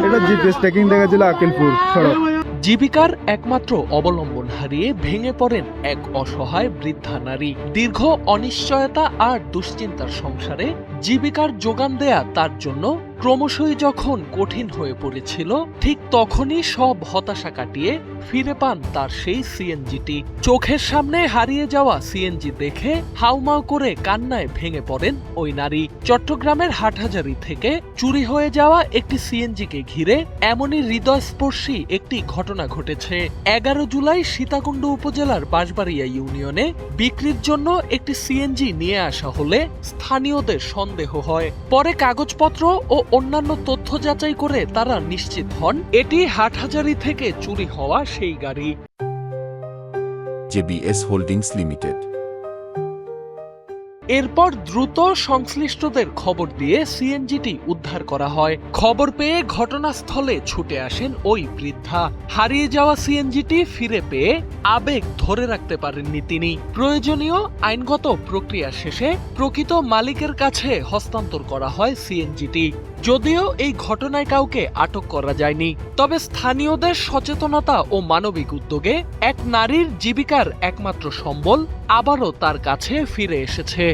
এটা GPS tracking দেখাচ্ছিল আকিলপুর সড়ক। জীবিকার একমাত্র অবলম্বন হারিয়ে ভেঙে পড়েন এক অসহায় বৃদ্ধা নারী। দীর্ঘ অনিশ্চয়তা আর দুশ্চিন্তার সংসারে জীবিকার যোগান দেয়া তার জন্য ক্রমশই যখন কঠিন হয়ে পড়েছিল, ঠিক তখনই সব হতাশা কাটিয়ে ফিরে পান তার সেই সিএনজিটি। চোখের সামনে হারিয়ে যাওয়া সিএনজি দেখে হাউমাউ করে কান্নায় ভেঙে পড়েন ওই নারী। চট্টগ্রামের হাটহাজারী থেকে চুরি হয়ে যাওয়া একটি সিএনজিকে ঘিরে এমনই হৃদয়স্পর্শী একটি ঘটনা ঘটেছে। 11 জুলাই সীতাকুণ্ড উপজেলার বাঁশবাড়িয়া ইউনিয়নে বিক্রির জন্য একটি সিএনজি নিয়ে আসা হলে স্থানীয়দের সন্দেহ হয়। পরে কাগজপত্র ও অন্যান্য তথ্য যাচাই করে তারা নিশ্চিত হন এটি হাটহাজারী থেকে চুরি হওয়া সেই গাড়ি। JBS holdings limited. এরপর দ্রুত সংশ্লিষ্টদের খবর দিয়ে সিএনজিটি উদ্ধার করা হয়। খবর পেয়ে ঘটনাস্থলে ছুটে আসেন ওই বৃদ্ধা। হারিয়ে যাওয়া সিএনজিটি ফিরে পেয়ে আবেগ ধরে রাখতে পারেননি তিনি। প্রয়োজনীয় আইনগত প্রক্রিয়া শেষে প্রকৃত মালিকের কাছে হস্তান্তর করা হয় সিএনজিটি। যদিও এই ঘটনায় কাউকে আটক করা যায়নি, তবে স্থানীয়দের সচেতনতা ও মানবিক উদ্যোগে এক নারীর জীবিকার একমাত্র সম্বল আবারও তার কাছে ফিরে এসেছে।